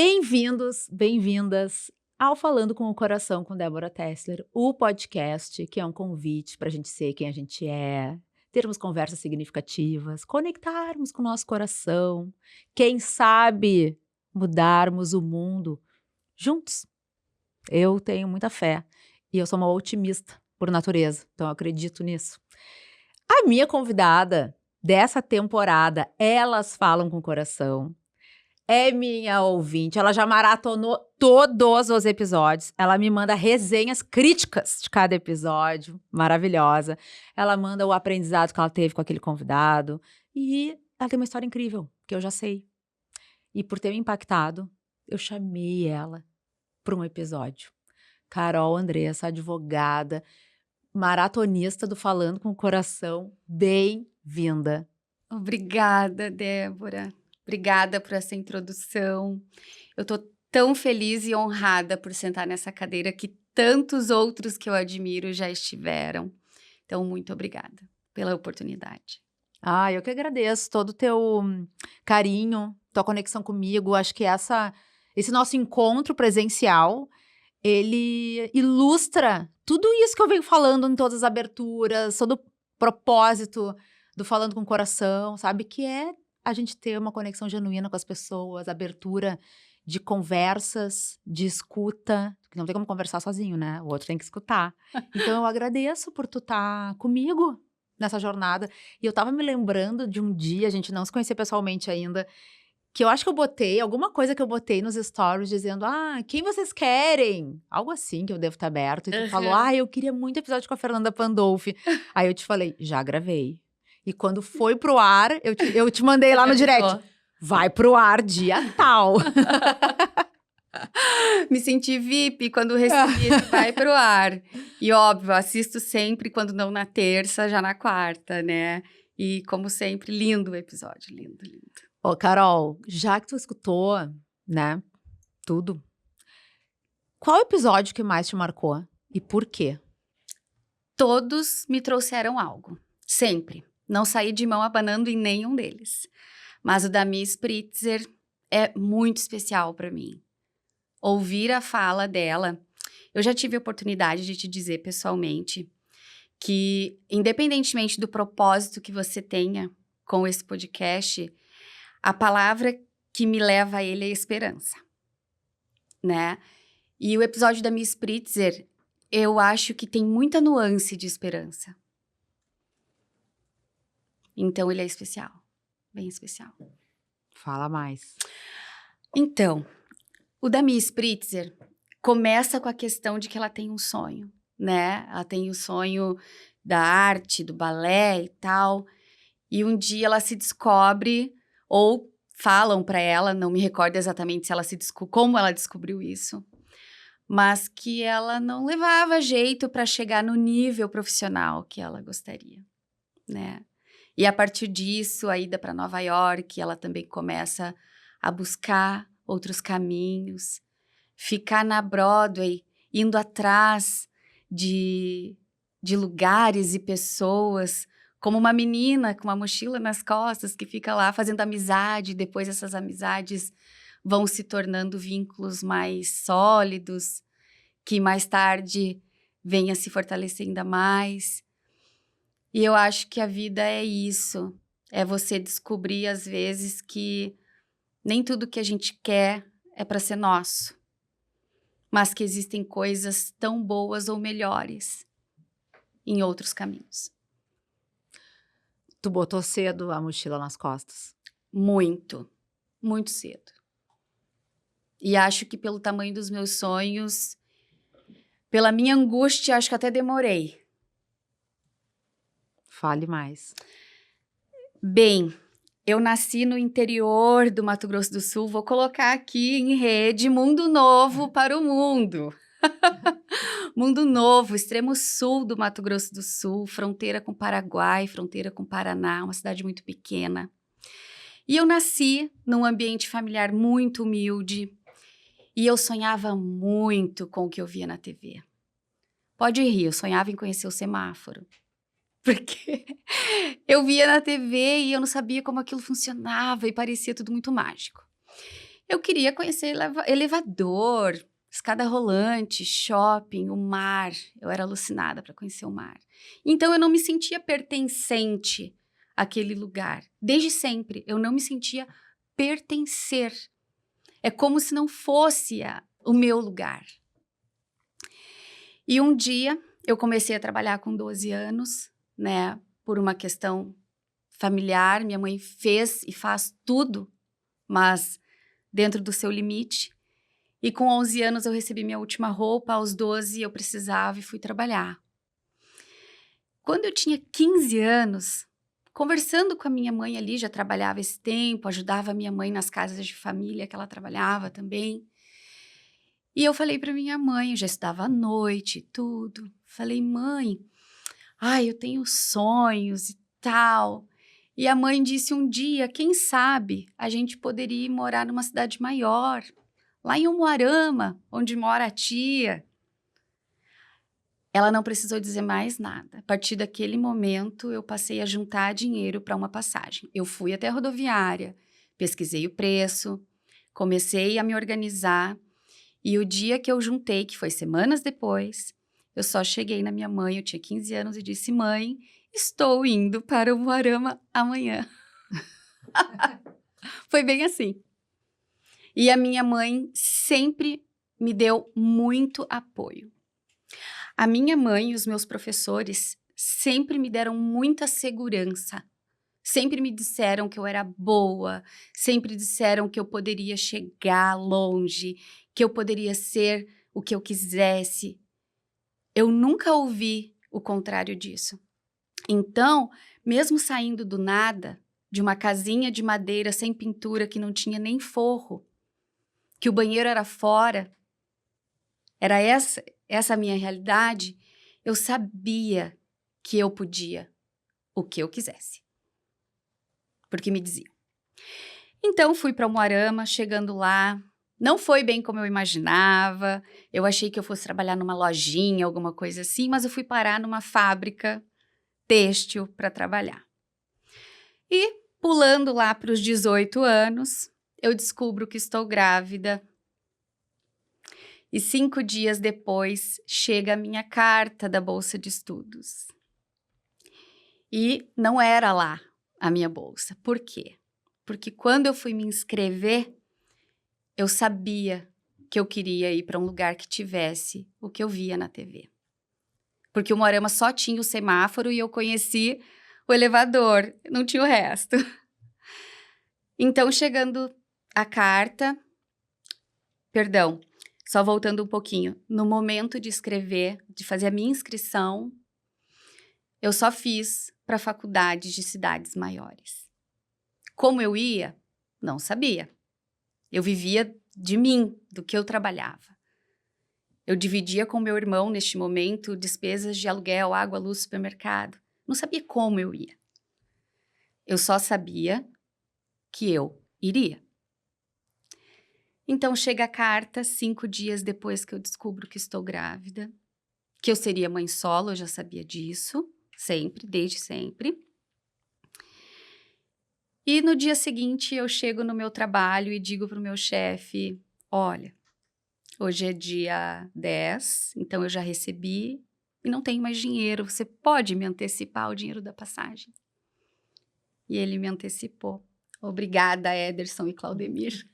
Bem-vindos, bem-vindas ao Falando com o Coração com Débora Tessler, o podcast que é um convite para a gente ser quem a gente é, termos conversas significativas, conectarmos com o nosso coração, quem sabe mudarmos o mundo juntos. Eu tenho muita fé e eu sou uma otimista por natureza, então eu acredito nisso. A minha convidada dessa temporada, Elas Falam com o Coração, é minha ouvinte, ela já maratonou todos os episódios, ela me manda resenhas críticas de cada episódio, maravilhosa. Ela manda o aprendizado que ela teve com aquele convidado e ela tem uma história incrível, que eu já sei. E por ter me impactado, eu chamei ela para um episódio. Carol Andressa, advogada, maratonista do Falando com o Coração, bem-vinda. Obrigada, Débora. Obrigada por essa introdução. Eu tô tão feliz e honrada por sentar nessa cadeira que tantos outros que eu admiro já estiveram. Então, muito obrigada pela oportunidade. Eu que agradeço todo o teu carinho, tua conexão comigo. Acho que esse nosso encontro presencial, ele ilustra tudo isso que eu venho falando em todas as aberturas, todo o propósito do Falando com o Coração, sabe? Que é a gente ter uma conexão genuína com as pessoas, abertura de conversas, de escuta, que não tem como conversar sozinho, né? O outro tem que escutar. Então eu agradeço por tu estar comigo nessa jornada. E eu tava me lembrando de um dia, a gente não se conhecia pessoalmente ainda, que eu acho que eu botei, alguma coisa que eu botei nos stories dizendo, quem vocês querem? Algo assim que eu devo estar aberto. E tu falou, eu queria muito episódio com a Fernanda Pandolfi. Aí eu te falei, já gravei. E quando foi pro ar, eu te mandei lá no direct, vai pro ar dia tal. Me senti VIP quando recebi esse vai pro ar. E óbvio, assisto sempre, quando não na terça, já na quarta, né? E como sempre, lindo o episódio, lindo, lindo. Ô, Carol, já que tu escutou, né, tudo, qual episódio que mais te marcou e por quê? Todos me trouxeram algo, sempre. Não saí de mão abanando em nenhum deles. Mas o da Miss Spritzer é muito especial para mim. Ouvir a fala dela, eu já tive a oportunidade de te dizer pessoalmente que, independentemente do propósito que você tenha com esse podcast, a palavra que me leva a ele é esperança, né? E o episódio da Miss Spritzer, eu acho que tem muita nuance de esperança. Então, ele é especial, bem especial. Fala mais. Então, o da Miss Spritzer começa com a questão de que ela tem um sonho, né? Ela tem o sonho da arte, do balé e tal. E um dia ela se descobre, ou falam para ela, não me recordo exatamente se ela como ela descobriu isso, mas que ela não levava jeito para chegar no nível profissional que ela gostaria, né? E a partir disso, a ida para Nova York, ela também começa a buscar outros caminhos, ficar na Broadway, indo atrás de lugares e pessoas, como uma menina com uma mochila nas costas que fica lá fazendo amizade, depois essas amizades vão se tornando vínculos mais sólidos, que mais tarde venham a se fortalecer ainda mais. E eu acho que a vida é isso, é você descobrir às vezes que nem tudo que a gente quer é para ser nosso, mas que existem coisas tão boas ou melhores em outros caminhos. Tu botou cedo a mochila nas costas? Muito, muito cedo. E acho que pelo tamanho dos meus sonhos, pela minha angústia, acho que até demorei. Fale mais. Bem, eu nasci no interior do Mato Grosso do Sul, vou colocar aqui em rede Mundo Novo para o mundo. Mundo Novo, extremo sul do Mato Grosso do Sul, fronteira com Paraguai, fronteira com Paraná, uma cidade muito pequena. E eu nasci num ambiente familiar muito humilde e eu sonhava muito com o que eu via na TV. Pode rir, eu sonhava em conhecer o semáforo. Porque eu via na TV e eu não sabia como aquilo funcionava e parecia tudo muito mágico. Eu queria conhecer elevador, escada rolante, shopping, o mar. Eu era alucinada para conhecer o mar. Então, eu não me sentia pertencente àquele lugar. Desde sempre, eu não me sentia pertencer. É como se não fosse o meu lugar. E um dia, eu comecei a trabalhar com 12 anos, né? Por uma questão familiar. Minha mãe fez e faz tudo, mas dentro do seu limite. E com 11 anos eu recebi minha última roupa, aos 12 eu precisava e fui trabalhar. Quando eu tinha 15 anos, conversando com a minha mãe ali, já trabalhava esse tempo, ajudava a minha mãe nas casas de família que ela trabalhava também. E eu falei para minha mãe, eu já estudava à noite e tudo. Falei, mãe, eu tenho sonhos e tal. E a mãe disse um dia, quem sabe a gente poderia ir morar numa cidade maior, lá em Umuarama, onde mora a tia. Ela não precisou dizer mais nada. A partir daquele momento, eu passei a juntar dinheiro para uma passagem. Eu fui até a rodoviária, pesquisei o preço, comecei a me organizar. E o dia que eu juntei, que foi semanas depois, eu só cheguei na minha mãe, eu tinha 15 anos, e disse, mãe, estou indo para Umuarama amanhã. Foi bem assim. E a minha mãe sempre me deu muito apoio. A minha mãe e os meus professores sempre me deram muita segurança. Sempre me disseram que eu era boa, sempre disseram que eu poderia chegar longe, que eu poderia ser o que eu quisesse. Eu nunca ouvi o contrário disso. Então, mesmo saindo do nada, de uma casinha de madeira sem pintura que não tinha nem forro, que o banheiro era fora, era essa a minha realidade, eu sabia que eu podia o que eu quisesse. Porque me diziam. Então, fui para Umuarama, chegando lá, não foi bem como eu imaginava, eu achei que eu fosse trabalhar numa lojinha, alguma coisa assim, mas eu fui parar numa fábrica têxtil para trabalhar. E, pulando lá para os 18 anos, eu descubro que estou grávida. E 5 dias depois, chega a minha carta da bolsa de estudos. E não era lá a minha bolsa. Por quê? Porque quando eu fui me inscrever, eu sabia que eu queria ir para um lugar que tivesse o que eu via na TV. Porque o Umuarama só tinha o semáforo e eu conheci o elevador, não tinha o resto. Então, chegando a carta, perdão, só voltando um pouquinho, no momento de escrever, de fazer a minha inscrição, eu só fiz para faculdades de cidades maiores. Como eu ia? Não sabia. Eu vivia de mim, do que eu trabalhava. Eu dividia com meu irmão, neste momento, despesas de aluguel, água, luz, supermercado. Não sabia como eu ia. Eu só sabia que eu iria. Então, chega a carta 5 dias depois que eu descubro que estou grávida, que eu seria mãe solo, eu já sabia disso, sempre, desde sempre. E no dia seguinte, eu chego no meu trabalho e digo para o meu chefe, olha, hoje é dia 10, então eu já recebi e não tenho mais dinheiro, você pode me antecipar o dinheiro da passagem? E ele me antecipou. Obrigada, Ederson e Claudemir.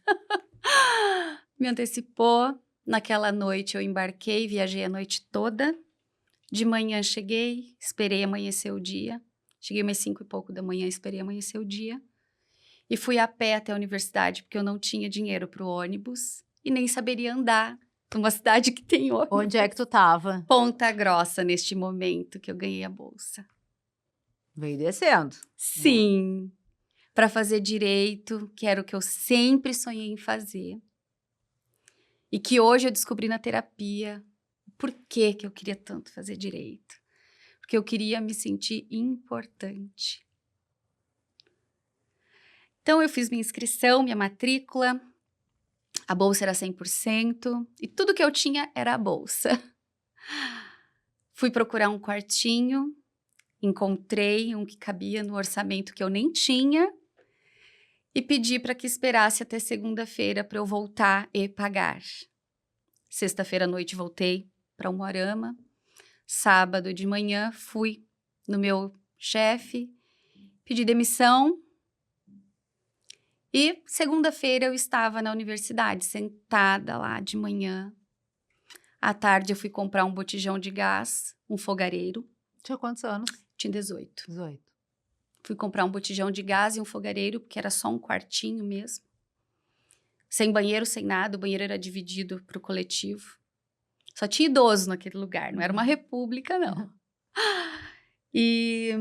Me antecipou. Naquela noite eu embarquei, viajei a noite toda. De manhã cheguei, esperei amanhecer o dia. Cheguei umas 5 e pouco da manhã, esperei amanhecer o dia. E fui a pé até a universidade, porque eu não tinha dinheiro para o ônibus e nem saberia andar numa cidade que tem ônibus. Onde é que tu tava? Ponta Grossa, neste momento que eu ganhei a bolsa. Veio descendo. Sim, para fazer direito, que era o que eu sempre sonhei em fazer. E que hoje eu descobri na terapia por que eu queria tanto fazer direito. Porque eu queria me sentir importante. Então, eu fiz minha inscrição, minha matrícula, a bolsa era 100%, e tudo que eu tinha era a bolsa. Fui procurar um quartinho, encontrei um que cabia no orçamento que eu nem tinha, e pedi para que esperasse até segunda-feira para eu voltar e pagar. Sexta-feira à noite voltei para Umuarama. Sábado de manhã fui no meu chefe, pedi demissão. E segunda-feira eu estava na universidade, sentada lá de manhã. À tarde eu fui comprar um botijão de gás, um fogareiro. Tinha quantos anos? Tinha 18. 18. Fui comprar um botijão de gás e um fogareiro, porque era só um quartinho mesmo. Sem banheiro, sem nada. O banheiro era dividido para o coletivo. Só tinha idoso naquele lugar, não era uma república, não. E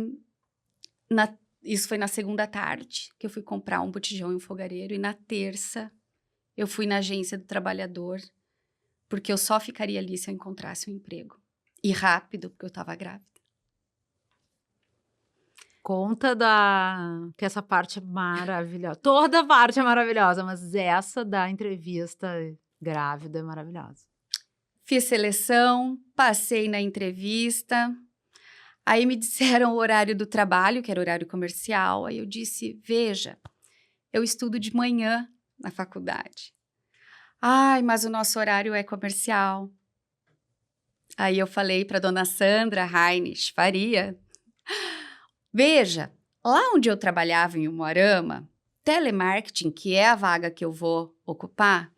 isso foi na segunda tarde, que eu fui comprar um botijão e um fogareiro. E na terça, eu fui na agência do trabalhador, porque eu só ficaria ali se eu encontrasse um emprego. E rápido, porque eu estava grávida. Conta que essa parte é maravilhosa. Toda parte é maravilhosa, mas essa da entrevista grávida é maravilhosa. Fiz seleção, passei na entrevista. Aí me disseram o horário do trabalho, que era horário comercial. Aí eu disse, veja, eu estudo de manhã na faculdade. Ai, mas o nosso horário é comercial. Aí eu falei para dona Sandra Heinrich Faria, veja, lá onde eu trabalhava em Umuarama, telemarketing, que é a vaga que eu vou ocupar,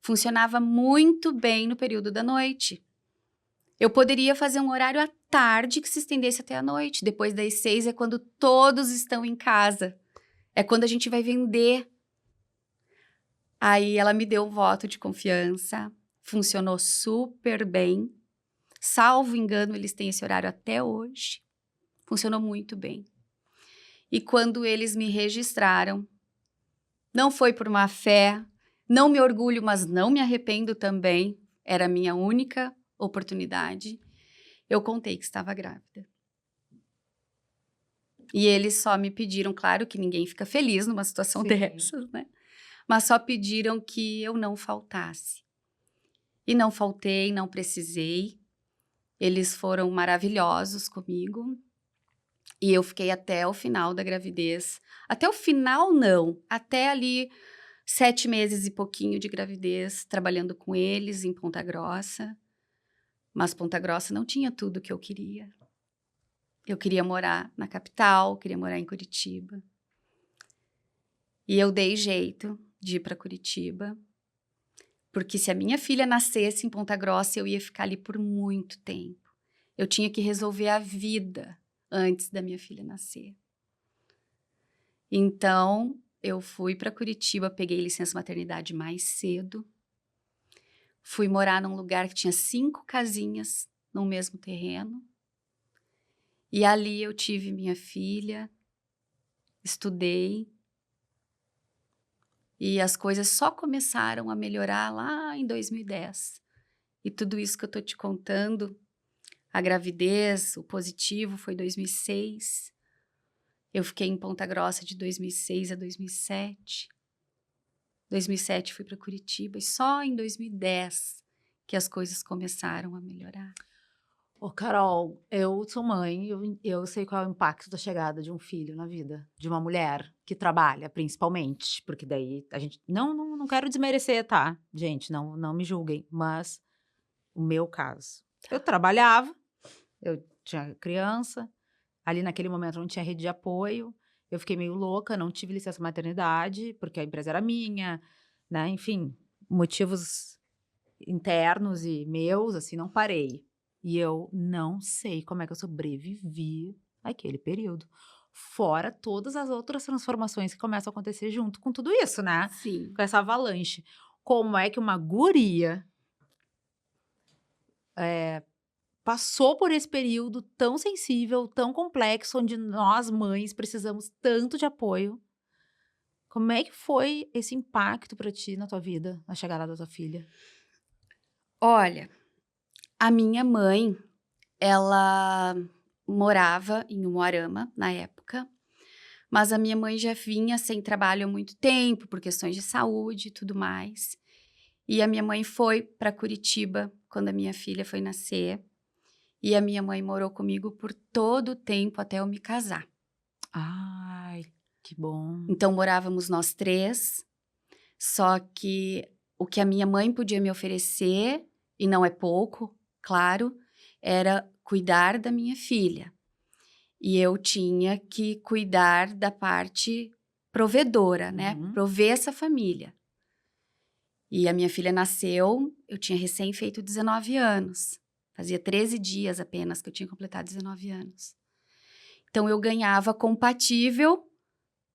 funcionava muito bem no período da noite. Eu poderia fazer um horário à tarde que se estendesse até a noite. Depois das 6 é quando todos estão em casa. É quando a gente vai vender. Aí ela me deu um voto de confiança. Funcionou super bem. Salvo engano, eles têm esse horário até hoje. Funcionou muito bem. E quando eles me registraram, não foi por má fé, não me orgulho, mas não me arrependo também. Era a minha única oportunidade. Eu contei que estava grávida. E eles só me pediram, claro que ninguém fica feliz numa situação dessas, né? Mas só pediram que eu não faltasse. E não faltei, não precisei. Eles foram maravilhosos comigo. E eu fiquei até o final da gravidez. Até o final, não. Até ali 7 meses e pouquinho de gravidez, trabalhando com eles em Ponta Grossa. Mas Ponta Grossa não tinha tudo que eu queria. Eu queria morar na capital, queria morar em Curitiba. E eu dei jeito de ir para Curitiba, porque se a minha filha nascesse em Ponta Grossa, eu ia ficar ali por muito tempo. Eu tinha que resolver a vida antes da minha filha nascer. Então, eu fui para Curitiba, peguei licença maternidade mais cedo. Fui morar num lugar que tinha 5 casinhas no mesmo terreno. E ali eu tive minha filha, estudei. E as coisas só começaram a melhorar lá em 2010. E tudo isso que eu tô te contando, a gravidez, o positivo, foi 2006. Eu fiquei em Ponta Grossa de 2006 a 2007. 2007 fui para Curitiba e só em 2010 que as coisas começaram a melhorar. Ô, Carol, eu sou mãe, eu sei qual é o impacto da chegada de um filho na vida de uma mulher que trabalha, principalmente, porque daí a gente não quero desmerecer, tá? Gente, não me julguem, mas o meu caso. Eu trabalhava, eu tinha criança, ali naquele momento não tinha rede de apoio, eu fiquei meio louca, não tive licença maternidade, porque a empresa era minha, né? Enfim, motivos internos e meus, assim, não parei. E eu não sei como é que eu sobrevivi naquele período. Fora todas as outras transformações que começam a acontecer junto com tudo isso, né? Sim. Com essa avalanche. Como é que uma guria passou por esse período tão sensível, tão complexo, onde nós, mães, precisamos tanto de apoio. Como é que foi esse impacto para ti na tua vida, na chegada da tua filha? Olha, a minha mãe, ela morava em Umuarama na época, mas a minha mãe já vinha sem trabalho há muito tempo, por questões de saúde e tudo mais. E a minha mãe foi para Curitiba quando a minha filha foi nascer. E a minha mãe morou comigo por todo o tempo até eu me casar. Ai, Que bom. Então, morávamos nós 3, só que o que a minha mãe podia me oferecer, e não é pouco, claro, era cuidar da minha filha. E eu tinha que cuidar da parte provedora, né? Prover essa família. E a minha filha nasceu, eu tinha recém feito 19 anos. Fazia 13 dias apenas que eu tinha completado 19 anos. Então, eu ganhava compatível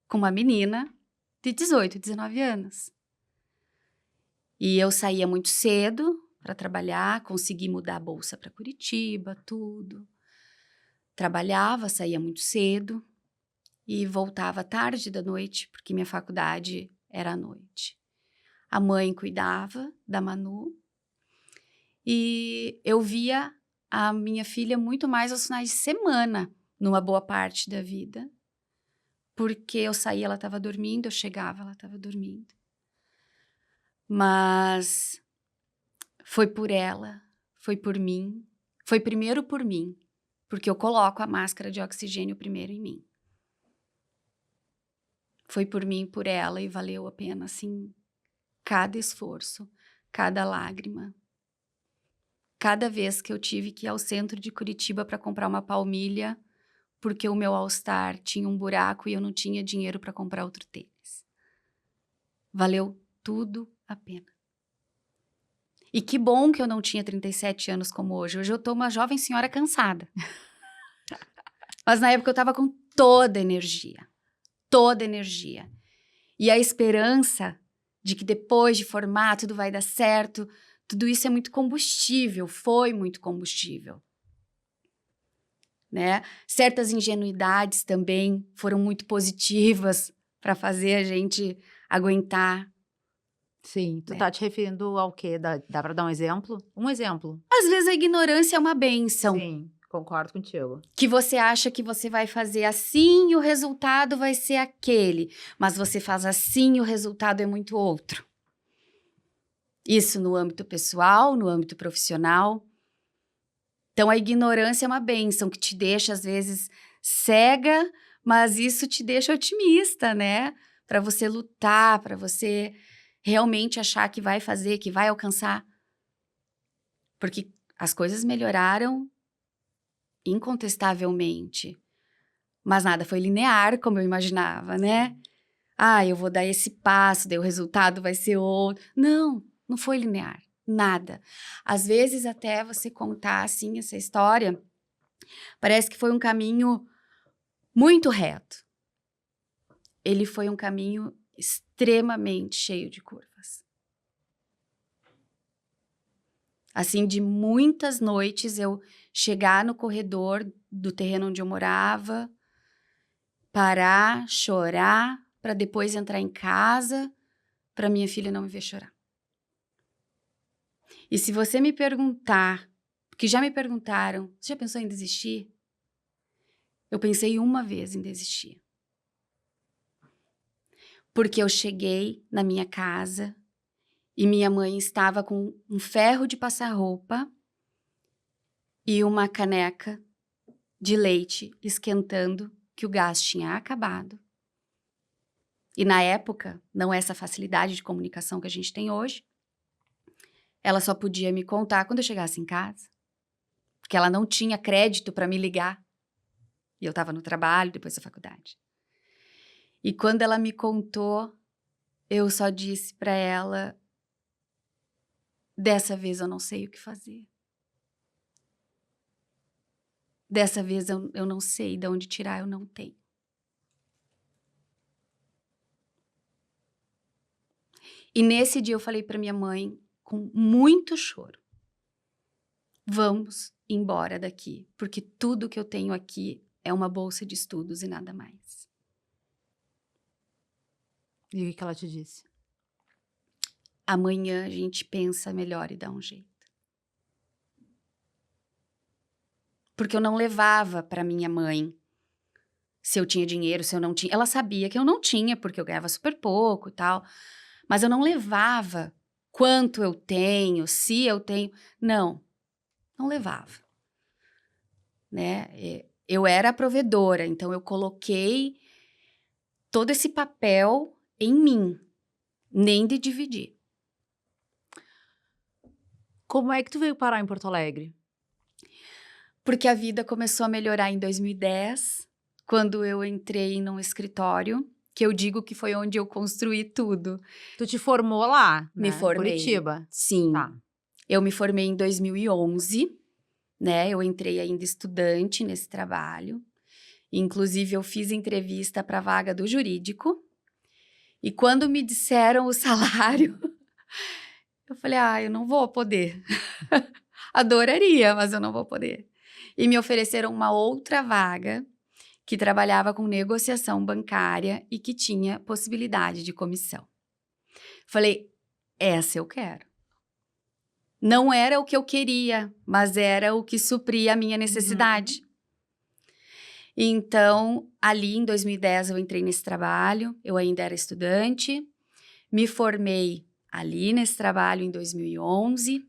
com uma menina de 18, 19 anos. E eu saía muito cedo para trabalhar, consegui mudar a bolsa para Curitiba, tudo. Trabalhava, saía muito cedo e voltava tarde da noite, porque minha faculdade era à noite. A mãe cuidava da Manu e eu via a minha filha muito mais aos finais de semana, numa boa parte da vida, porque eu saía, ela estava dormindo, eu chegava, ela estava dormindo. Mas foi por ela, foi por mim, foi primeiro por mim, porque eu coloco a máscara de oxigênio primeiro em mim. Foi por mim e por ela e valeu a pena, assim, cada esforço, cada lágrima. Cada vez que eu tive que ir ao centro de Curitiba para comprar uma palmilha, porque o meu All-Star tinha um buraco e eu não tinha dinheiro para comprar outro tênis. Valeu tudo a pena. E que bom que eu não tinha 37 anos como hoje. Hoje eu tô uma jovem senhora cansada. Mas na época eu tava com toda a energia. Toda a energia. E a esperança de que depois de formar tudo vai dar certo, tudo isso é muito combustível, foi muito combustível. Né? Certas ingenuidades também foram muito positivas para fazer a gente aguentar. Sim, tu tá te referindo ao quê? Dá para dar um exemplo? Um exemplo. Às vezes a ignorância é uma bênção. Sim, concordo contigo. Que você acha que você vai fazer assim e o resultado vai ser aquele. Mas você faz assim e o resultado é muito outro. Isso no âmbito pessoal, no âmbito profissional. Então, a ignorância é uma bênção que te deixa, às vezes, cega, mas isso te deixa otimista, né? Para você lutar, para você realmente achar que vai fazer, que vai alcançar. Porque as coisas melhoraram incontestavelmente. Mas nada foi linear, como eu imaginava, né? Ah, eu vou dar esse passo, daí o resultado vai ser outro. Não, não foi linear. Nada. Às vezes, até você contar, assim, essa história, parece que foi um caminho muito reto. Ele foi um caminho extremamente cheio de curvas. Assim, de muitas noites eu chegar no corredor do terreno onde eu morava, parar, chorar, para depois entrar em casa, para minha filha não me ver chorar. E se você me perguntar, porque já me perguntaram, você já pensou em desistir? Eu pensei uma vez em desistir. Porque eu cheguei na minha casa e minha mãe estava com um ferro de passar roupa e uma caneca de leite esquentando, que o gás tinha acabado. E na época, não é essa facilidade de comunicação que a gente tem hoje, ela só podia me contar quando eu chegasse em casa, porque ela não tinha crédito para me ligar. E eu estava no trabalho, depois da faculdade. E quando ela me contou, eu só disse para ela, dessa vez eu não sei o que fazer. Dessa vez eu não sei de onde tirar, eu não tenho. E nesse dia eu falei para minha mãe, com muito choro, vamos embora daqui, porque tudo que eu tenho aqui é uma bolsa de estudos e nada mais. E o que ela te disse? Amanhã a gente pensa melhor e dá um jeito. Porque eu não levava para minha mãe se eu tinha dinheiro, se eu não tinha. Ela sabia que eu não tinha, porque eu ganhava super pouco e tal. Mas eu não levava quanto eu tenho, se eu tenho. Não levava. Né? Eu era a provedora, então eu coloquei todo esse papel em mim, nem de dividir. Como é que tu veio parar em Porto Alegre? Porque a vida começou a melhorar em 2010, quando eu entrei num escritório, que eu digo que foi onde eu construí tudo. Tu te formou lá, Me né? formei. Curitiba. Sim. Tá. Eu me formei em 2011, né? Eu entrei ainda estudante nesse trabalho. Inclusive, eu fiz entrevista para a vaga do jurídico. E quando me disseram o salário, eu falei, eu não vou poder. Adoraria, mas eu não vou poder. E me ofereceram uma outra vaga que trabalhava com negociação bancária e que tinha possibilidade de comissão. Falei, essa eu quero. Não era o que eu queria, mas era o que supria a minha necessidade. Então, ali em 2010 eu entrei nesse trabalho, eu ainda era estudante, me formei ali nesse trabalho em 2011,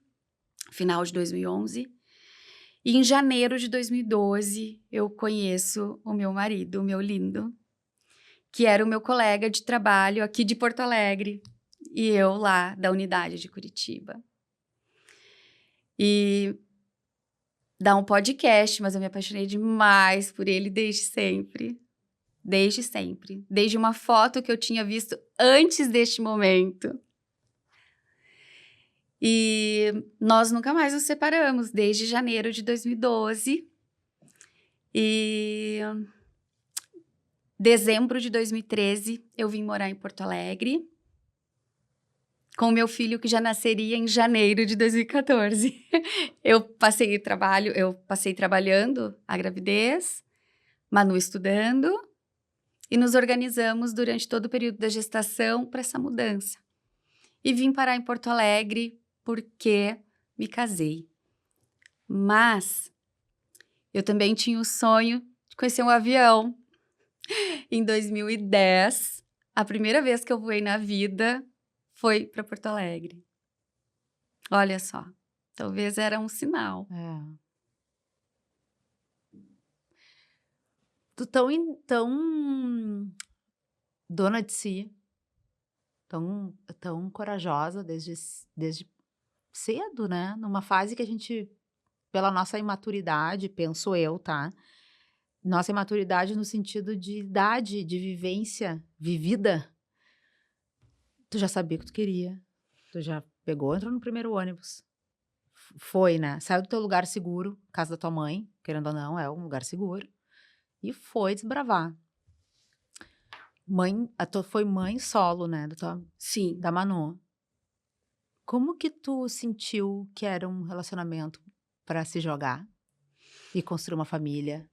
final de 2011, e em janeiro de 2012 eu conheço o meu marido, o meu lindo, que era o meu colega de trabalho aqui de Porto Alegre, e eu lá da unidade de Curitiba. E dá um podcast, mas eu me apaixonei demais por ele desde sempre. Desde sempre. Desde uma foto que eu tinha visto antes deste momento. E nós nunca mais nos separamos, desde janeiro de 2012. E dezembro de 2013, eu vim morar em Porto Alegre. Com o meu filho, que já nasceria em janeiro de 2014. Eu passei trabalhando a gravidez, Manu estudando, e nos organizamos durante todo o período da gestação para essa mudança. E vim parar em Porto Alegre porque me casei. Mas eu também tinha o sonho de conhecer um avião. Em 2010, a primeira vez que eu voei na vida foi para Porto Alegre. Olha só, talvez era um sinal. Tu tão dona de si, tão corajosa desde cedo, né? Numa fase que a gente, pela nossa imaturidade, penso eu, tá? Nossa imaturidade no sentido de idade, de vivência vivida. Tu já sabia o que tu queria. Tu já pegou, entrou no primeiro ônibus. Foi, né? Saiu do teu lugar seguro, casa da tua mãe, querendo ou não, é um lugar seguro. E foi desbravar. Foi mãe solo, né? Sim. Da Manu. Como que tu sentiu que era um relacionamento para se jogar e construir uma família?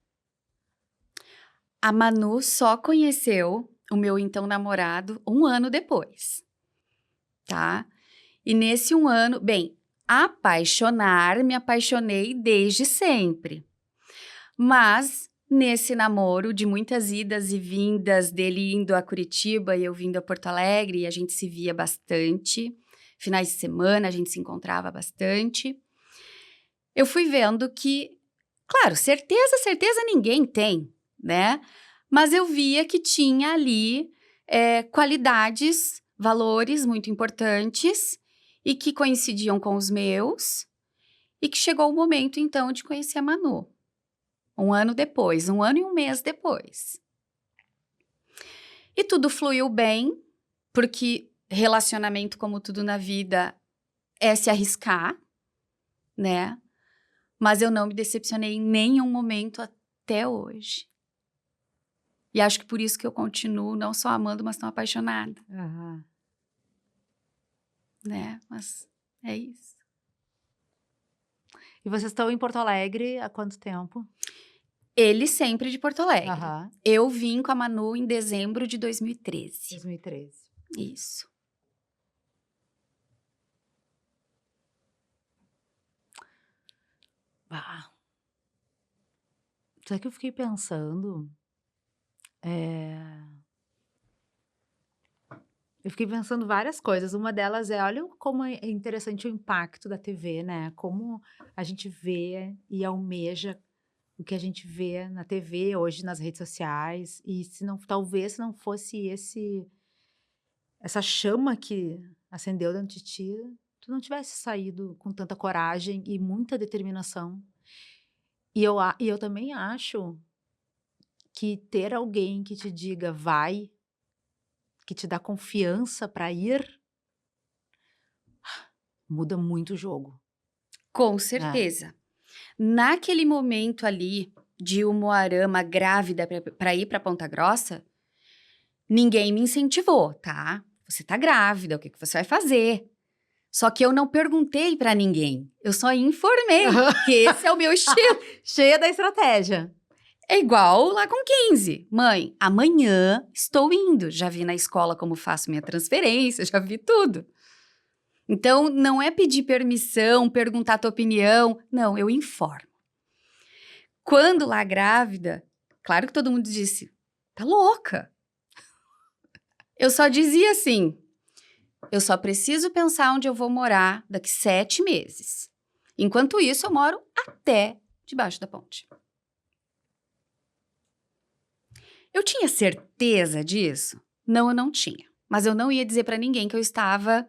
A Manu só conheceu o meu então namorado 1 ano depois, tá? E nesse 1 ano, bem, me apaixonei desde sempre. Mas nesse namoro de muitas idas e vindas, dele indo a Curitiba e eu vindo a Porto Alegre, e a gente se via bastante. Finais de semana a gente se encontrava bastante. Eu fui vendo que, claro, certeza ninguém tem, né? Mas eu via que tinha ali qualidades, valores muito importantes e que coincidiam com os meus, e que chegou o momento, então, de conhecer a Manu. 1 ano depois, 1 ano e 1 mês depois. E tudo fluiu bem, porque relacionamento, como tudo na vida, é se arriscar, né? Mas eu não me decepcionei em nenhum momento até hoje. E acho que por isso que eu continuo não só amando, mas tão apaixonada. Né? Mas é isso. E vocês estão em Porto Alegre há quanto tempo? Ele sempre de Porto Alegre. Eu vim com a Manu em dezembro de 2013. 2013. Isso. Só que eu fiquei pensando... Eu fiquei pensando várias coisas. Uma delas é, olha como é interessante o impacto da TV, né? Como a gente vê e almeja o que a gente vê na TV, hoje nas redes sociais, e talvez se não fosse essa chama que acendeu dentro de ti, tu não tivesse saído com tanta coragem e muita determinação. E eu também acho que ter alguém que te diga vai, que te dá confiança para ir, muda muito o jogo, Com né. certeza. Naquele momento ali de Umuarama grávida para ir para Ponta Grossa, ninguém me incentivou, tá? Você tá grávida, o que que você vai fazer? Só que eu não perguntei para ninguém, eu só informei que esse é o meu estilo. Cheia da estratégia. É igual lá com 15. Mãe, amanhã estou indo. Já vi na escola como faço minha transferência, já vi tudo. Então, não é pedir permissão, perguntar a tua opinião. Não, eu informo. Quando lá grávida, claro que todo mundo disse, tá louca. Eu só dizia assim, eu só preciso pensar onde eu vou morar daqui 7 meses. Enquanto isso, eu moro até debaixo da ponte. Eu tinha certeza disso? Não, eu não tinha. Mas eu não ia dizer pra ninguém que eu estava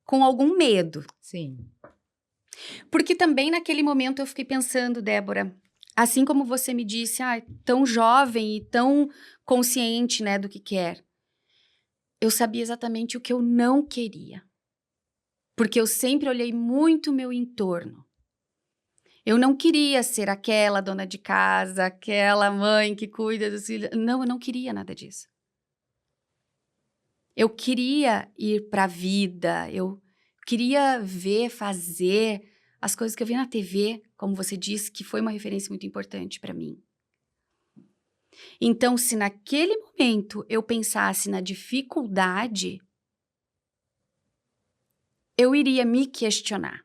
com algum medo. Sim. Porque também naquele momento eu fiquei pensando, Débora, assim como você me disse, tão jovem e tão consciente, né, do que quer. Eu sabia exatamente o que eu não queria. Porque eu sempre olhei muito o meu entorno. Eu não queria ser aquela dona de casa, aquela mãe que cuida dos filhos. Não, eu não queria nada disso. Eu queria ir para a vida, eu queria ver, fazer as coisas que eu vi na TV, como você disse, que foi uma referência muito importante para mim. Então, se naquele momento eu pensasse na dificuldade, eu iria me questionar.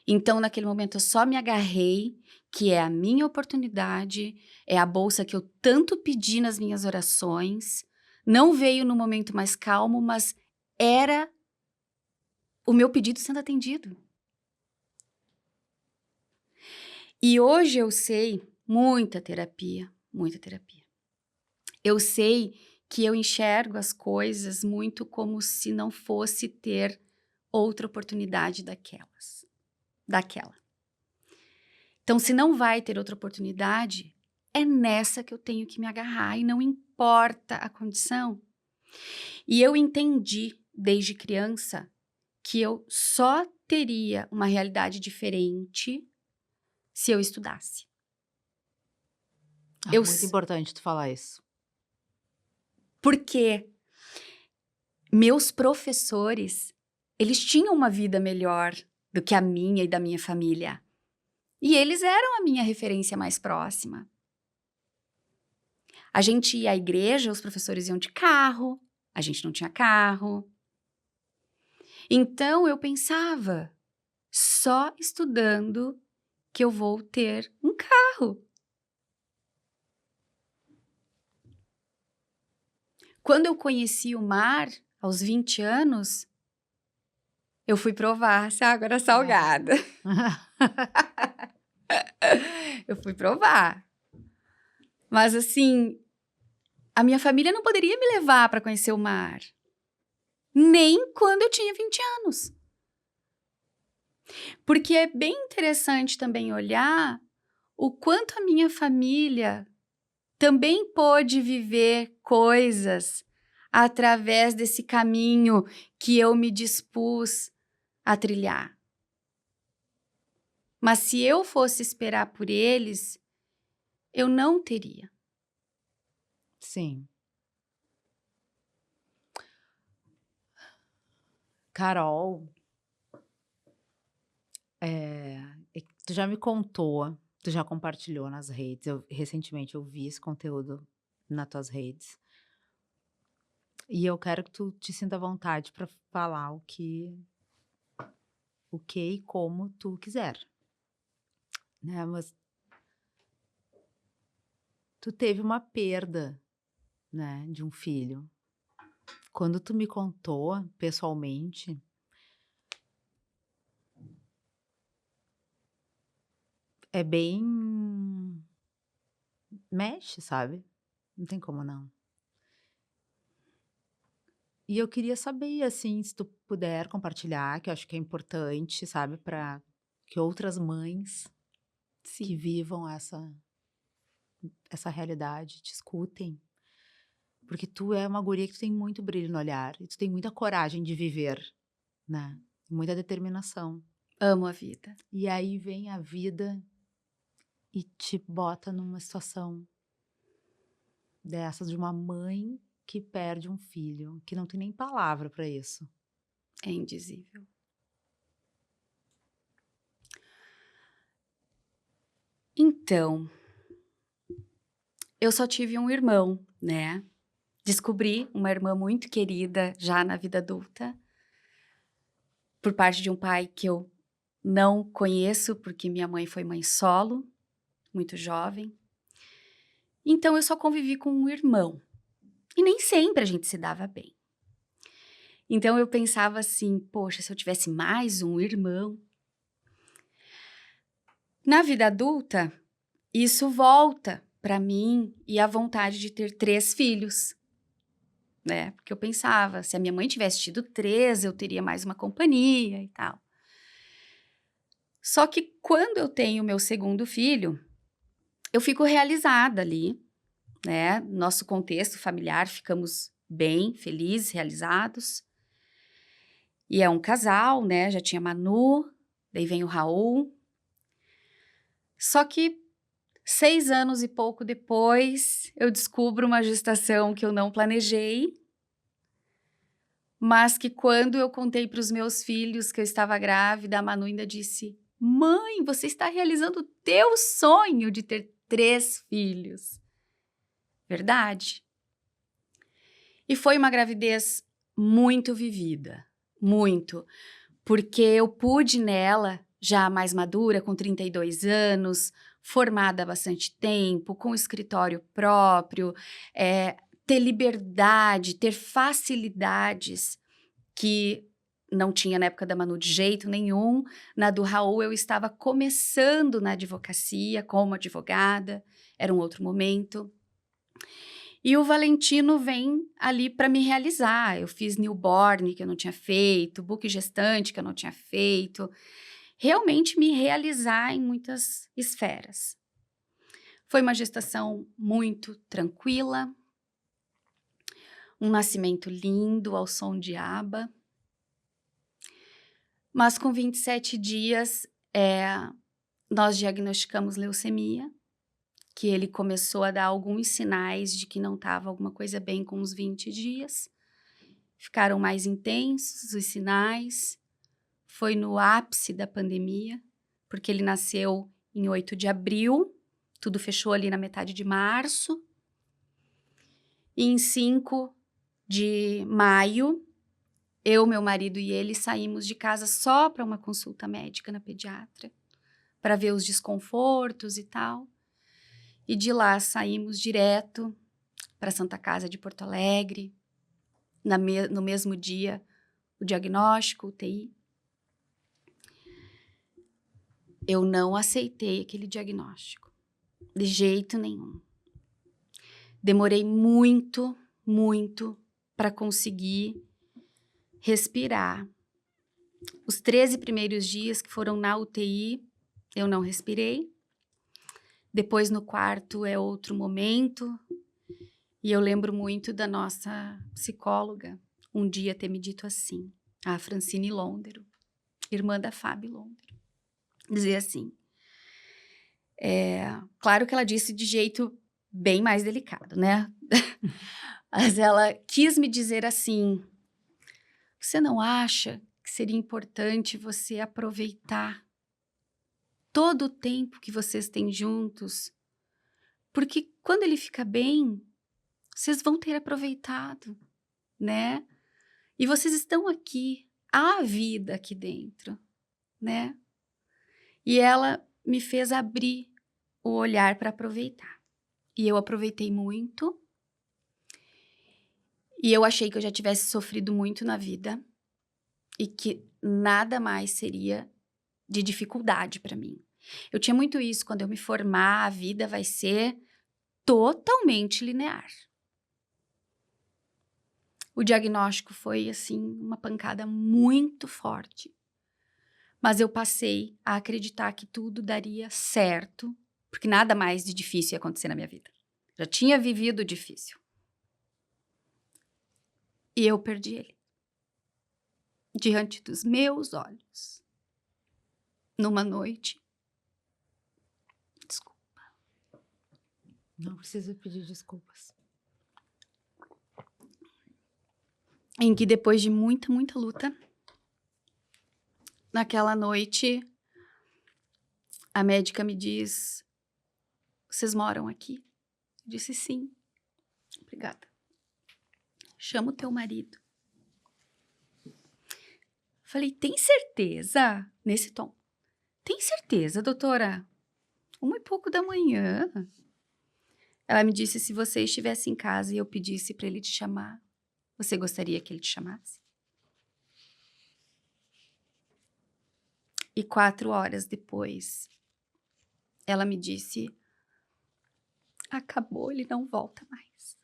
Então, naquele momento, eu só me agarrei, que é a minha oportunidade, é a bolsa que eu tanto pedi nas minhas orações. Não veio no momento mais calmo, mas era o meu pedido sendo atendido. E hoje eu sei, muita terapia, muita terapia. Eu sei que eu enxergo as coisas muito como se não fosse ter outra oportunidade daquela. Então, se não vai ter outra oportunidade, é nessa que eu tenho que me agarrar e não importa a condição. E eu entendi desde criança que eu só teria uma realidade diferente se eu estudasse. Muito importante tu falar isso. Porque meus professores, eles tinham uma vida melhor do que a minha e da minha família. E eles eram a minha referência mais próxima. A gente ia à igreja, os professores iam de carro, a gente não tinha carro. Então eu pensava, só estudando que eu vou ter um carro. Quando eu conheci o mar, aos 20 anos, eu fui provar se a água era salgada. Eu fui provar. Mas assim, a minha família não poderia me levar para conhecer o mar. Nem quando eu tinha 20 anos. Porque é bem interessante também olhar o quanto a minha família também pôde viver coisas através desse caminho que eu me dispus a trilhar. Mas se eu fosse esperar por eles, eu não teria. Sim. Carol, tu já me contou, tu já compartilhou nas redes, recentemente eu vi esse conteúdo nas tuas redes. E eu quero que tu te sinta à vontade para falar o que e como tu quiser, né? Mas tu teve uma perda, né, de um filho. Quando tu me contou pessoalmente, é bem mexe, sabe. Não tem como não. E eu queria saber, assim, se tu puder compartilhar, que eu acho que é importante, sabe, para que outras mães que Sim. vivam essa realidade te escutem, porque tu é uma guria que tu tem muito brilho no olhar e tu tem muita coragem de viver, né, muita determinação. Amo a vida. E aí vem a vida e te bota numa situação dessas de uma mãe que perde um filho, que não tem nem palavra para isso. É indizível. Então, eu só tive um irmão, né. Descobri uma irmã muito querida já na vida adulta, por parte de um pai que eu não conheço, porque minha mãe foi mãe solo, muito jovem. Então eu só convivi com um irmão, e nem sempre a gente se dava bem. Então eu pensava assim: "Poxa, se eu tivesse mais um irmão". Na vida adulta, isso volta para mim e a vontade de ter 3 filhos, né, porque eu pensava: "Se a minha mãe tivesse tido 3, eu teria mais uma companhia e tal". Só que quando eu tenho meu segundo filho, eu fico realizada ali, né, nosso contexto familiar, ficamos bem, felizes, realizados. E é um casal, né, já tinha Manu, daí vem o Raul. Só que 6 anos e pouco depois, eu descubro uma gestação que eu não planejei, mas que quando eu contei para os meus filhos que eu estava grávida, a Manu ainda disse: "Mãe, você está realizando o teu sonho de ter 3 filhos". Verdade. E foi uma gravidez muito vivida, muito, porque eu pude nela, já mais madura, com 32 anos, formada há bastante tempo, com escritório próprio, ter liberdade, ter facilidades que não tinha na época da Manu de jeito nenhum. Na do Raul eu estava começando na advocacia como advogada, era um outro momento. E o Valentino vem ali para me realizar. Eu fiz newborn, que eu não tinha feito, book gestante, que eu não tinha feito. Realmente me realizar em muitas esferas. Foi uma gestação muito tranquila, um nascimento lindo ao som de aba. Mas com 27 dias, nós diagnosticamos leucemia, que ele começou a dar alguns sinais de que não estava alguma coisa bem com os 20 dias. Ficaram mais intensos os sinais. Foi no ápice da pandemia, porque ele nasceu em 8 de abril, tudo fechou ali na metade de março. E em 5 de maio, eu, meu marido e ele saímos de casa só para uma consulta médica na pediatra, para ver os desconfortos e tal. E de lá saímos direto para Santa Casa de Porto Alegre, no mesmo dia, o diagnóstico, UTI. Eu não aceitei aquele diagnóstico, de jeito nenhum. Demorei muito, muito para conseguir respirar. Os 13 primeiros dias que foram na UTI, eu não respirei. Depois, no quarto, é outro momento. E eu lembro muito da nossa psicóloga, um dia ter me dito assim, a Francine Londero, irmã da Fábio Londero, dizer assim, claro que ela disse de jeito bem mais delicado, né? Mas ela quis me dizer assim, você não acha que seria importante você aproveitar todo o tempo que vocês têm juntos? Porque quando ele fica bem, vocês vão ter aproveitado, né? E vocês estão aqui, há vida aqui dentro, né? E ela me fez abrir o olhar para aproveitar. E eu aproveitei muito. E eu achei que eu já tivesse sofrido muito na vida e que nada mais seria de dificuldade para mim. Eu tinha muito isso, quando eu me formar, a vida vai ser totalmente linear. O diagnóstico foi, assim, uma pancada muito forte. Mas eu passei a acreditar que tudo daria certo, porque nada mais de difícil ia acontecer na minha vida. Já tinha vivido o difícil. E eu perdi ele. Diante dos meus olhos. Numa noite. Desculpa. Não precisa pedir desculpas. Em que depois de muita, muita luta, naquela noite, a médica me diz: vocês moram aqui? Eu disse sim. Obrigada. Chama o teu marido. Falei, tem certeza? Nesse tom. Tem certeza, doutora? 1h pouco da manhã. Ela me disse, se você estivesse em casa e eu pedisse para ele te chamar, você gostaria que ele te chamasse? E 4 horas depois, ela me disse, acabou, ele não volta mais.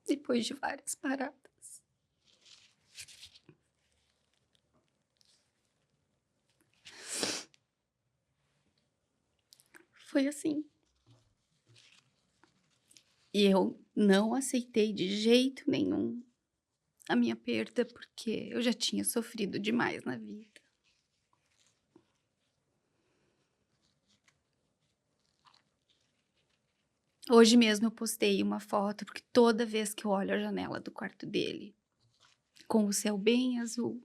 Depois de várias paradas. Foi assim. E eu não aceitei de jeito nenhum a minha perda, porque eu já tinha sofrido demais na vida. Hoje mesmo eu postei uma foto, porque toda vez que eu olho a janela do quarto dele, com o céu bem azul,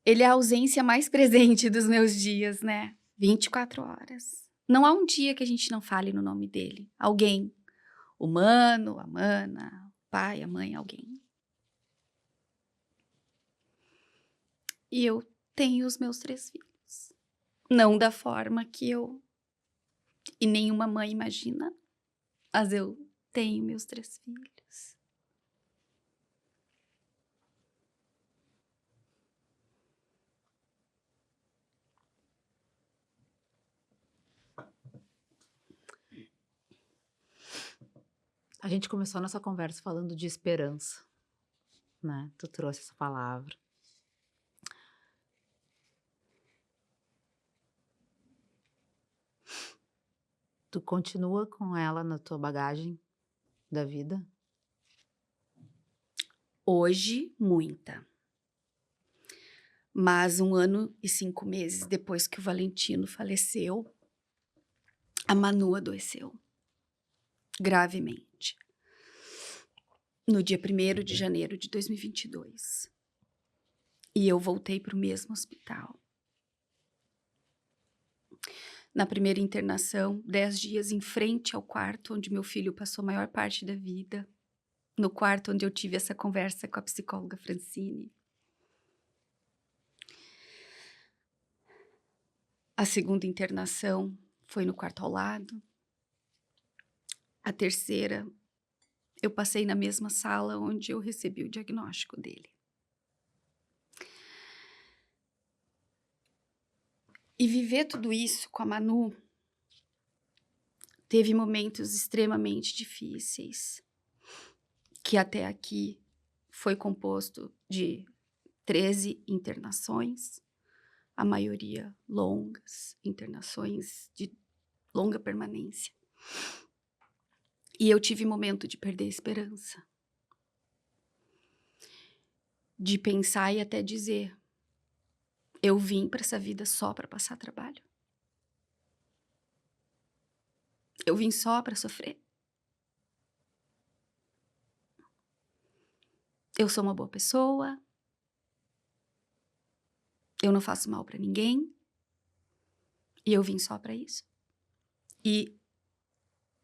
ele é a ausência mais presente dos meus dias, né? 24 horas. Não há um dia que a gente não fale no nome dele. Alguém. O mano, a mana, o pai, a mãe, alguém. E eu tenho os meus 3 filhos. Não da forma que eu e nenhuma mãe imagina, mas eu tenho meus 3 filhos. A gente começou a nossa conversa falando de esperança, né? Tu trouxe essa palavra. Tu continua com ela na tua bagagem da vida? Hoje, muita. Mas 1 ano e 5 meses depois que o Valentino faleceu, a Manu adoeceu. Gravemente. No dia 1º de janeiro de 2022. E eu voltei para o mesmo hospital. Na primeira internação, 10 dias em frente ao quarto onde meu filho passou a maior parte da vida. No quarto onde eu tive essa conversa com a psicóloga Francine. A segunda internação foi no quarto ao lado. A terceira, eu passei na mesma sala onde eu recebi o diagnóstico dele. E viver tudo isso com a Manu teve momentos extremamente difíceis, que até aqui foi composto de 13 internações, a maioria longas, internações de longa permanência. E eu tive momento de perder a esperança. De pensar e até dizer, eu vim para essa vida só para passar trabalho. Eu vim só para sofrer. Eu sou uma boa pessoa. Eu não faço mal para ninguém. E eu vim só para isso. E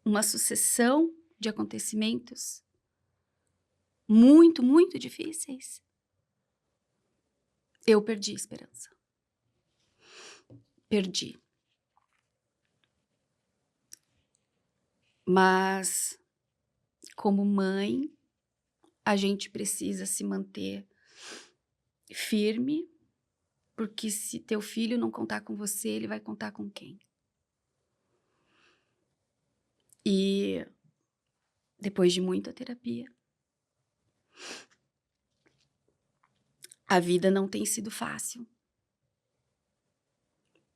uma sucessão de acontecimentos muito, muito difíceis. Eu perdi a esperança. Perdi. Mas, como mãe, a gente precisa se manter firme, Porque se teu filho não contar com você, ele vai contar com quem? E depois de muita terapia, a vida não tem sido fácil.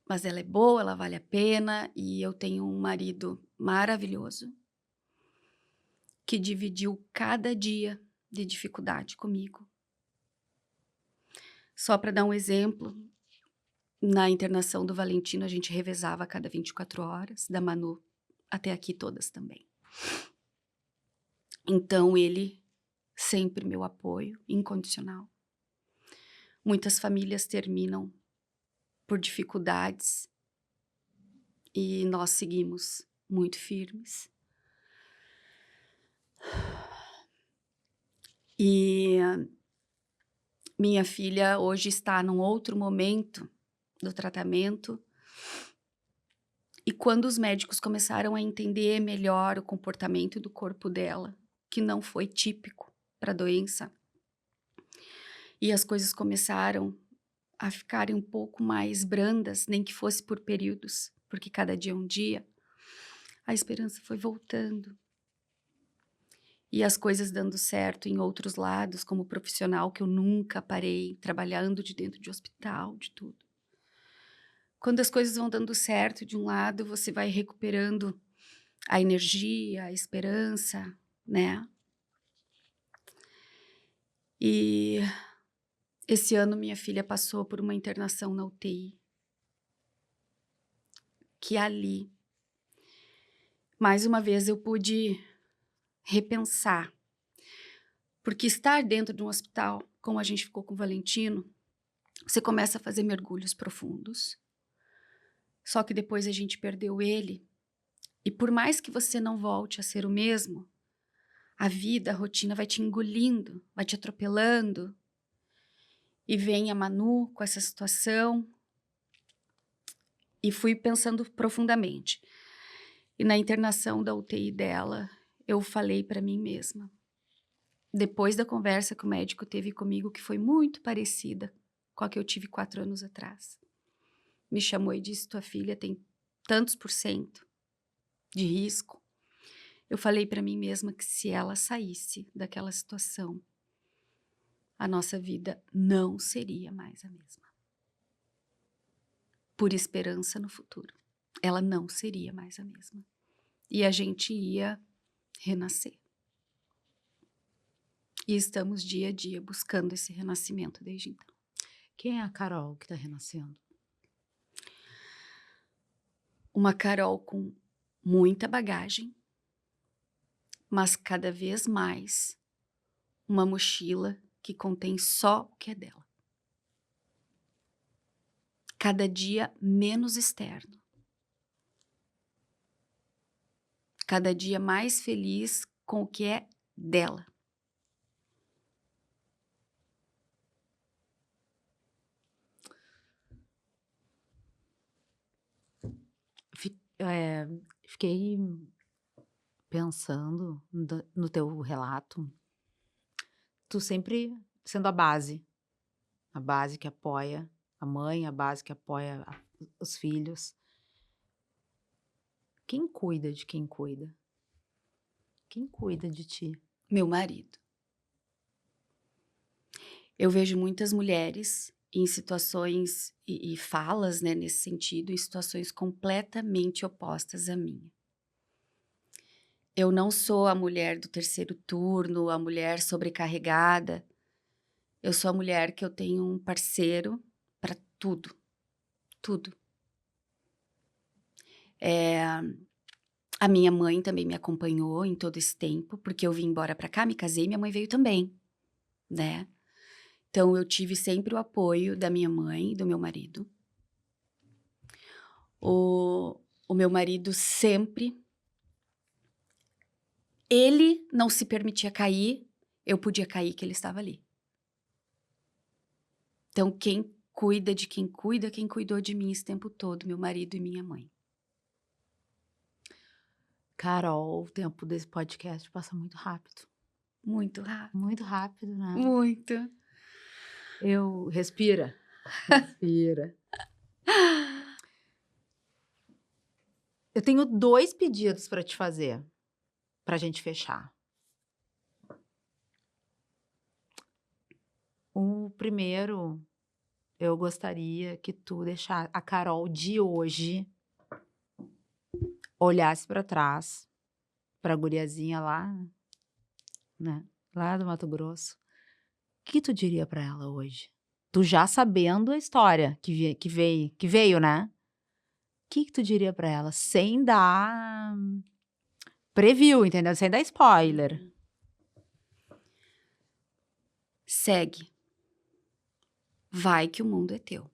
Mas ela é boa, ela vale a pena e eu tenho um marido maravilhoso que dividiu cada dia de dificuldade comigo. Só para dar um exemplo, na internação do Valentino a gente revezava a cada 24 horas, da Manu até aqui todas também. Então ele sempre meu apoio incondicional. Muitas famílias terminam por dificuldades e nós seguimos muito firmes. E minha filha hoje está num outro momento do tratamento. E quando os médicos começaram a entender melhor o comportamento do corpo dela, que não foi típico para a doença, e as coisas começaram a ficarem um pouco mais brandas, nem que fosse por períodos, porque cada dia é um dia, a esperança foi voltando. E as coisas dando certo em outros lados, como profissional, que eu nunca parei, trabalhando de dentro de hospital, de tudo. Quando as coisas vão dando certo de um lado, você vai recuperando a energia, a esperança, né? E esse ano minha filha passou por uma internação na UTI. Que ali, mais uma vez, eu pude repensar. Porque estar dentro de um hospital, como a gente ficou com o Valentino, você começa a fazer mergulhos profundos. Só que depois a gente perdeu ele. E por mais que você não volte a ser o mesmo, a vida, a rotina vai te engolindo, vai te atropelando. E vem a Manu com essa situação. E fui pensando profundamente. E na internação da UTI dela, eu falei para mim mesma. Depois da conversa que o médico teve comigo, que foi muito parecida com a que eu tive 4 anos atrás. Me chamou e disse, tua filha tem tantos % de risco. Eu falei para mim mesma que se ela saísse daquela situação, a nossa vida não seria mais a mesma. Por esperança no futuro. Ela não seria mais a mesma. E a gente ia renascer. E estamos dia a dia buscando esse renascimento desde então. Quem é a Carol que está renascendo? Uma Carol com muita bagagem, mas cada vez mais uma mochila que contém só o que é dela. Cada dia menos externo. Cada dia mais feliz com o que é dela. Fiquei pensando no teu relato, tu sempre sendo a base que apoia a mãe, a base que apoia os filhos. Quem cuida de quem cuida? Quem cuida de ti? Meu marido. Eu vejo muitas mulheres em situações e falas, né, nesse sentido, em situações completamente opostas à minha. Eu não sou a mulher do terceiro turno, a mulher sobrecarregada. Eu sou a mulher que eu tenho um parceiro para tudo, tudo. A minha mãe também me acompanhou em todo esse tempo, porque eu vim embora para cá, me casei, minha mãe veio também, né? Então, eu tive sempre o apoio da minha mãe e do meu marido. O meu marido sempre... Ele não se permitia cair, eu podia cair que ele estava ali. Então, quem cuida de quem cuida, quem cuidou de mim esse tempo todo, meu marido e minha mãe. Carol, o tempo desse podcast passa muito rápido. Muito rápido. Muito rápido, né? Muito. Respira. Respira. Eu tenho 2 pedidos para te fazer, pra gente fechar. O primeiro, eu gostaria que tu deixasse a Carol de hoje olhasse para trás, pra guriazinha lá, né, lá do Mato Grosso. O que tu diria para ela hoje? Tu já sabendo a história que veio, né? O que tu diria para ela sem dar preview, entendeu? Sem dar spoiler. Segue. Vai que o mundo é teu.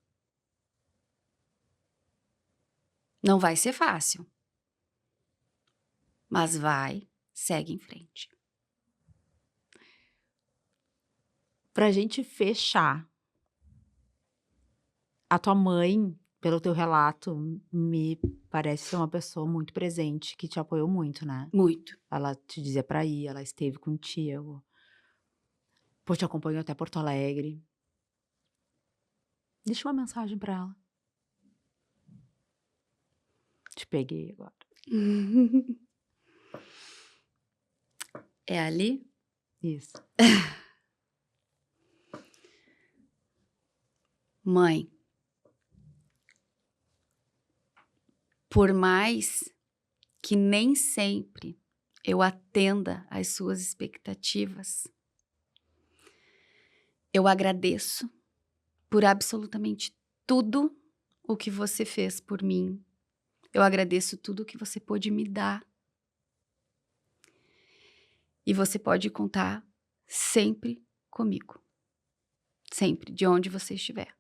Não vai ser fácil. Mas vai, segue em frente. Pra gente fechar, a tua mãe, pelo teu relato, me parece ser uma pessoa muito presente, que te apoiou muito, né? Muito. Ela te dizia pra ir, ela esteve contigo. Pô, te acompanhou até Porto Alegre. Deixa uma mensagem pra ela. Te peguei agora. É ali? Isso. Mãe, por mais que nem sempre eu atenda às suas expectativas, eu agradeço por absolutamente tudo o que você fez por mim. Eu agradeço tudo o que você pôde me dar. E você pode contar sempre comigo. Sempre, de onde você estiver.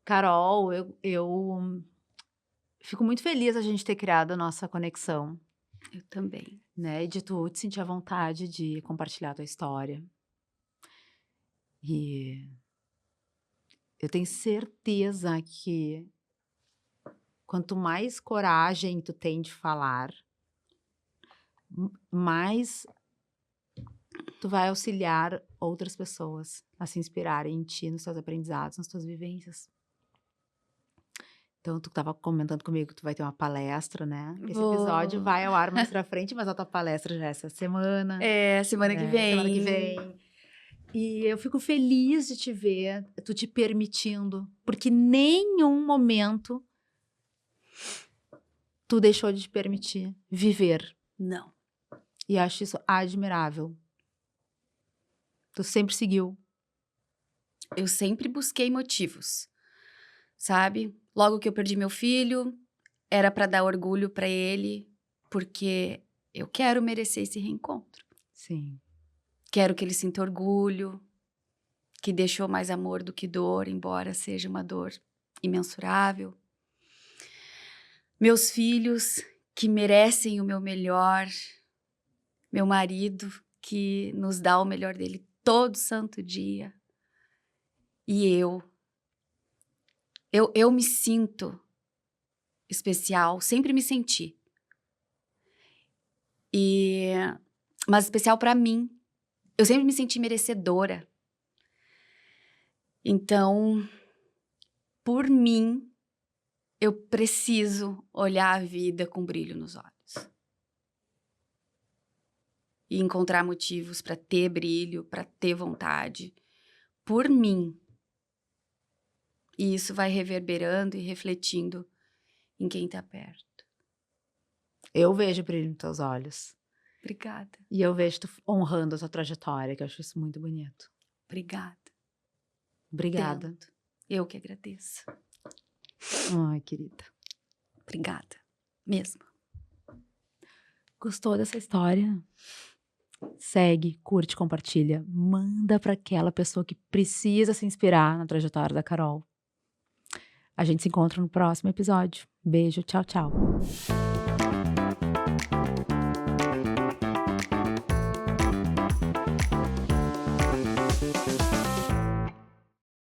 Carol, eu fico muito feliz a gente ter criado a nossa conexão, Eu também. né? E de tu te sentir à vontade de compartilhar a tua história. E eu tenho certeza que quanto mais coragem tu tem de falar, mais tu vai auxiliar outras pessoas a se inspirarem em ti, nos teus aprendizados, nas tuas vivências. Então, tu estava comentando comigo que tu vai ter uma palestra, né? Esse episódio vai ao ar mais pra frente, mas a tua palestra já é essa semana. É, semana que vem. Semana que vem. E eu fico feliz de te ver, tu te permitindo, porque nenhum momento tu deixou de te permitir viver. Não. E acho isso admirável. Tu sempre seguiu. Eu sempre busquei motivos, sabe? Logo que eu perdi meu filho, era pra dar orgulho pra ele, porque eu quero merecer esse reencontro. Sim. Quero que ele sinta orgulho, que deixou mais amor do que dor, embora seja uma dor imensurável. Meus filhos, que merecem o meu melhor. Meu marido, que nos dá o melhor dele todo santo dia. E eu me sinto especial, sempre me senti. Mas especial pra mim. Eu sempre me senti merecedora. Então, por mim, eu preciso olhar a vida com brilho nos olhos. E encontrar motivos pra ter brilho, pra ter vontade. Por mim. E isso vai reverberando e refletindo em quem tá perto. Eu vejo brilho nos teus olhos. Obrigada. E eu vejo tu honrando a tua trajetória, que eu acho isso muito bonito. Obrigada. Obrigada. Tanto. Eu que agradeço. Ai, querida. Obrigada. Mesmo. Gostou dessa história? Segue, curte, compartilha. Manda para aquela pessoa que precisa se inspirar na trajetória da Carol. A gente se encontra no próximo episódio. Beijo, tchau, tchau.